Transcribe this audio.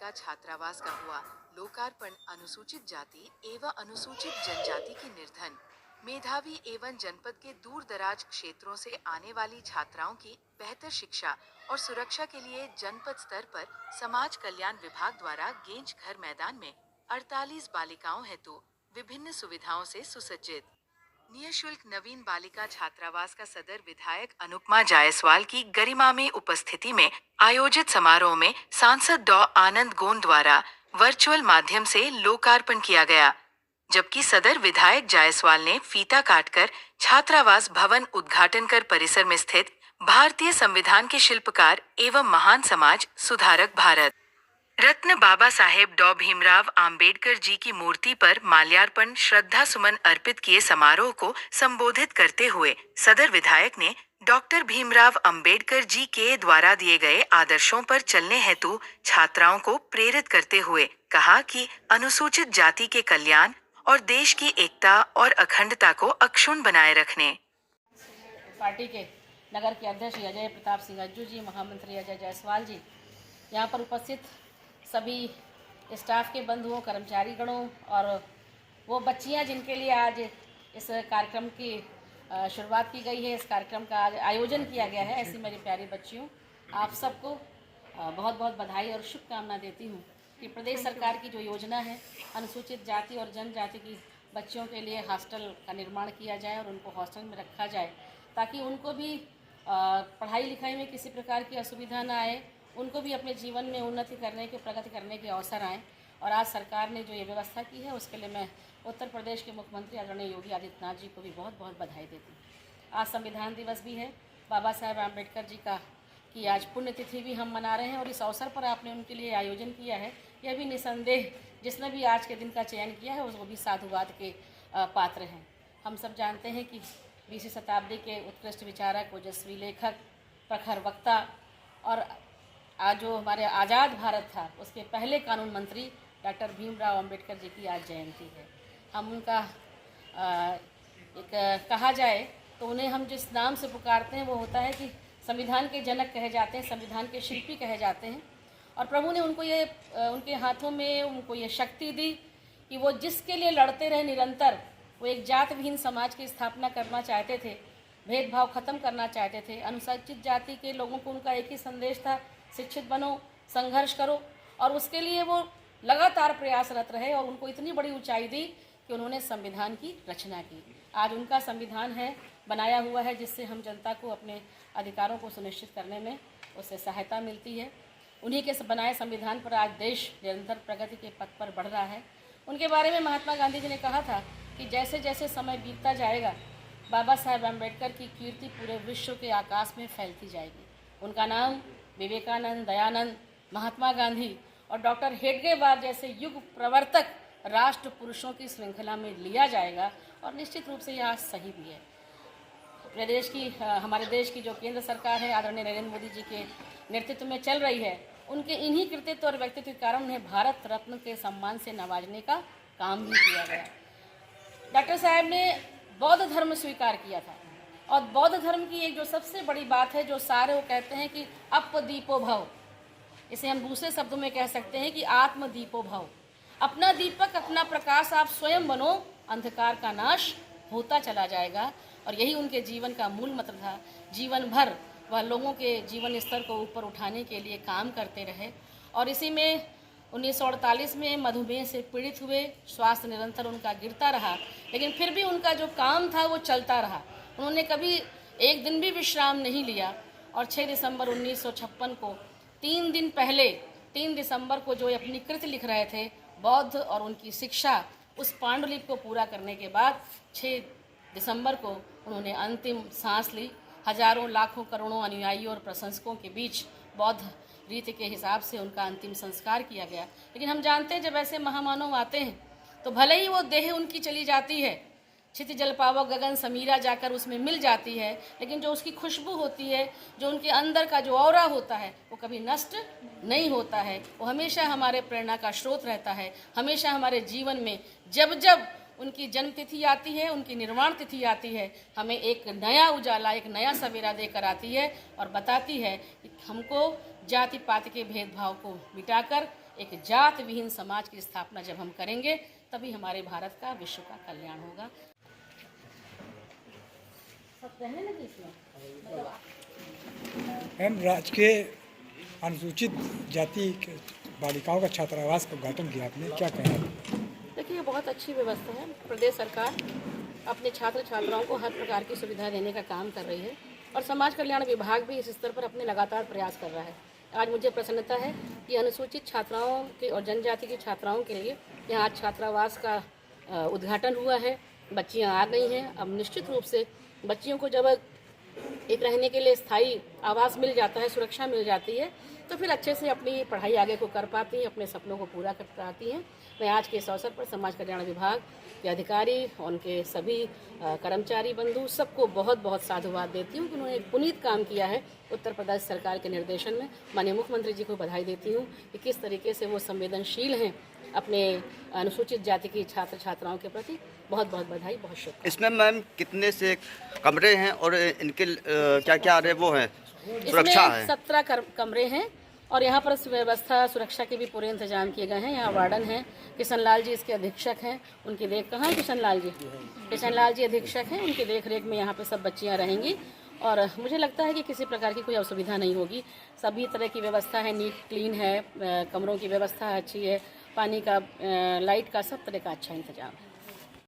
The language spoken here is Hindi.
बालिका छात्रावास का हुआ लोकार्पण। अनुसूचित जाति एवं अनुसूचित जनजाति की निर्धन, मेधावी एवं जनपद के दूर दराज क्षेत्रों से आने वाली छात्राओं की बेहतर शिक्षा और सुरक्षा के लिए जनपद स्तर पर समाज कल्याण विभाग द्वारा गेंज घर मैदान में 48 बालिकाओं हेतु विभिन्न सुविधाओं से सुसज्जित निःशुल्क नवीन बालिका छात्रावास का सदर विधायक अनुपमा जायसवाल की गरिमा में उपस्थिति में आयोजित समारोह में सांसद डॉ आनंद गोंड द्वारा वर्चुअल माध्यम से लोकार्पण किया गया। जबकि सदर विधायक जायसवाल ने फीता काटकर छात्रावास भवन उद्घाटन कर परिसर में स्थित भारतीय संविधान के शिल्पकार एवं महान समाज सुधारक भारत रत्न बाबा साहेब डॉ भीमराव आम्बेडकर जी की मूर्ति पर माल्यार्पण श्रद्धा सुमन अर्पित किए। समारोह को संबोधित करते हुए सदर विधायक ने डॉक्टर भीमराव अंबेडकर जी के द्वारा दिए गए आदर्शों पर चलने हेतु छात्राओं को प्रेरित करते हुए कहा कि अनुसूचित जाति के कल्याण और देश की एकता और अखंडता को अक्षुण्ण बनाए रखने पार्टी के नगर के अध्यक्ष अजय प्रताप सिंह अज्जू जी, महामंत्री अजय जायसवाल जी, यहाँ पर उपस्थित सभी स्टाफ के बंधुओं, कर्मचारी गणों और वो बच्चियाँ जिनके लिए आज इस कार्यक्रम की शुरुआत की गई है, इस कार्यक्रम का आज आयोजन किया गया है, ऐसी मेरी प्यारी बच्चियों, आप सबको बहुत बहुत बधाई और शुभकामना देती हूँ कि प्रदेश सरकार की जो योजना है अनुसूचित जाति और जनजाति की बच्चियों के लिए हॉस्टल का निर्माण किया जाए और उनको हॉस्टल में रखा जाए ताकि उनको भी पढ़ाई लिखाई में किसी प्रकार की असुविधा ना आए, उनको भी अपने जीवन में उन्नति करने के, प्रगति करने के अवसर आएँ। और आज सरकार ने जो ये व्यवस्था की है उसके लिए मैं उत्तर प्रदेश के मुख्यमंत्री आदरणीय योगी आदित्यनाथ जी को भी बहुत बहुत बधाई देती हूँ। आज संविधान दिवस भी है, बाबा साहेब आम्बेडकर जी का की आज पुण्यतिथि भी हम मना रहे हैं और इस अवसर पर आपने उनके लिए आयोजन किया है, यह भी निसंदेह जिसने भी आज के दिन का चयन किया है वो भी साधुवाद के पात्र हैं। हम सब जानते हैं कि 20वीं शताब्दी के उत्कृष्ट विचारक, ओजस्वी लेखक, प्रखर वक्ता और आज जो हमारे आज़ाद भारत था उसके पहले कानून मंत्री डॉक्टर भीमराव अंबेडकर जी की आज जयंती है। हम उनका एक कहा जाए तो उन्हें हम जिस नाम से पुकारते हैं वो होता है कि संविधान के जनक कहे जाते हैं, संविधान के शिल्पी कहे जाते हैं। और प्रभु ने उनको ये उनके हाथों में उनको ये शक्ति दी कि वो जिसके लिए लड़ते रहे निरंतर, वो एक जात विहीन समाज की स्थापना करना चाहते थे, भेदभाव खत्म करना चाहते थे। अनुसूचित जाति के लोगों को उनका एक ही संदेश था, शिक्षित बनो, संघर्ष करो, और उसके लिए वो लगातार प्रयासरत रहे और उनको इतनी बड़ी ऊंचाई दी कि उन्होंने संविधान की रचना की। आज उनका संविधान है, बनाया हुआ है, जिससे हम जनता को अपने अधिकारों को सुनिश्चित करने में उससे सहायता मिलती है। उन्हीं के बनाए संविधान पर आज देश निरंतर प्रगति के पथ पर बढ़ रहा है। उनके बारे में महात्मा गांधी जी ने कहा था कि जैसे जैसे समय बीतता जाएगा बाबा साहेब आम्बेडकर की कीर्ति पूरे विश्व के आकाश में फैलती जाएगी। उनका नाम विवेकानंद, दयानंद, महात्मा गांधी और डॉक्टर हेडगेवार जैसे युग प्रवर्तक राष्ट्र पुरुषों की श्रृंखला में लिया जाएगा और निश्चित रूप से यह आज सही भी है। प्रदेश की हमारे देश की जो केंद्र सरकार है आदरणीय नरेंद्र मोदी जी के नेतृत्व में चल रही है, उनके इन्हीं कृतित्व और व्यक्तित्व के कारण उन्हें भारत रत्न के सम्मान से नवाजने का काम भी किया गया। डॉक्टर साहब ने बौद्ध धर्म स्वीकार किया था और बौद्ध धर्म की एक जो सबसे बड़ी बात है, जो सारे वो कहते हैं कि अपदीपो भव, इसे हम दूसरे शब्दों में कह सकते हैं कि आत्मदीपो भव। अपना दीपक, अपना प्रकाश आप स्वयं बनो, अंधकार का नाश होता चला जाएगा। और यही उनके जीवन का मूल मंत्र था। जीवन भर वह लोगों के जीवन स्तर को ऊपर उठाने के लिए काम करते रहे और इसी में 1948 में मधुमेह से पीड़ित हुए। स्वास्थ्य निरंतर उनका गिरता रहा, लेकिन फिर भी उनका जो काम था वो चलता रहा। उन्होंने कभी एक दिन भी विश्राम नहीं लिया और 6 दिसंबर 1956 को 3 दिन पहले 3 दिसंबर को जो अपनी कृति लिख रहे थे बौद्ध और उनकी शिक्षा, उस पांडुलिपि को पूरा करने के बाद 6 दिसंबर को उन्होंने अंतिम सांस ली। हजारों लाखों करोड़ों अनुयायियों और प्रशंसकों के बीच बौद्ध रीति के हिसाब से उनका अंतिम संस्कार किया गया। लेकिन हम जानते हैं जब ऐसे महामानव आते हैं तो भले ही वो देह उनकी चली जाती है, क्षिति जल पावक गगन समीरा जाकर उसमें मिल जाती है, लेकिन जो उसकी खुशबू होती है, जो उनके अंदर का जो ऑरा होता है, वो कभी नष्ट नहीं होता है। वो हमेशा हमारे प्रेरणा का स्रोत रहता है। हमेशा हमारे जीवन में जब जब उनकी जन्म तिथि आती है, उनकी निर्वाण तिथि आती है, हमें एक नया उजाला, एक नया सवेरा देकर आती है और बताती है कि हमको जाति पाति के भेदभाव को मिटाकर एक जात विहीन समाज की स्थापना जब हम करेंगे तभी हमारे भारत का, विश्व का कल्याण होगा। सब कहने लगे इसमें मैम, राजकीय अनुसूचित जाति के बालिकाओं का छात्रावास का उद्घाटन किया आपने, क्या कहना है? देखिए, ये बहुत अच्छी व्यवस्था है। प्रदेश सरकार अपने छात्र छात्राओं को हर प्रकार की सुविधा देने का काम कर रही है और समाज कल्याण विभाग भी इस स्तर पर अपने लगातार प्रयास कर रहा है। आज मुझे प्रसन्नता है कि अनुसूचित छात्राओं के और जनजाति की छात्राओं के लिए यहाँ आज छात्रावास का उद्घाटन हुआ है। बच्चियाँ आ गई हैं। अब निश्चित रूप से बच्चियों को जब एक रहने के लिए स्थायी आवास मिल जाता है, सुरक्षा मिल जाती है, तो फिर अच्छे से अपनी पढ़ाई आगे को कर पाती हैं, अपने सपनों को पूरा कर पाती हैं। मैं आज के इस अवसर पर समाज कल्याण विभाग के अधिकारी और उनके सभी कर्मचारी बंधु सबको बहुत बहुत साधुवाद देती हूँ कि उन्होंने एक पुनीत काम किया है उत्तर प्रदेश सरकार के निर्देशन में। माननीय मुख्यमंत्री जी को बधाई देती हूँ कि किस तरीके से वो संवेदनशील हैं अपने अनुसूचित जाति की छात्र छात्राओं के प्रति। बहुत बहुत बधाई, बहुत शुक्रिया। इसमें मैम कितने से कमरे हैं और इनके क्या क्या वो हैं, सुरक्षा है? 17 कमरे हैं और यहाँ पर व्यवस्था सुरक्षा के भी पूरे इंतजाम किए गए हैं। यहाँ वार्डन हैं, किशन लाल जी इसके अधीक्षक हैं, उनकी देख कहाँ किशन लाल जी अधीक्षक हैं, उनकी देख रेख में यहाँ पे सब बच्चियाँ रहेंगी और मुझे लगता है कि किसी प्रकार की कोई असुविधा नहीं होगी। सभी तरह की व्यवस्था है, नीट क्लीन है, कमरों की व्यवस्था अच्छी है, पानी का, लाइट का, सब तरह का अच्छा इंतजाम है।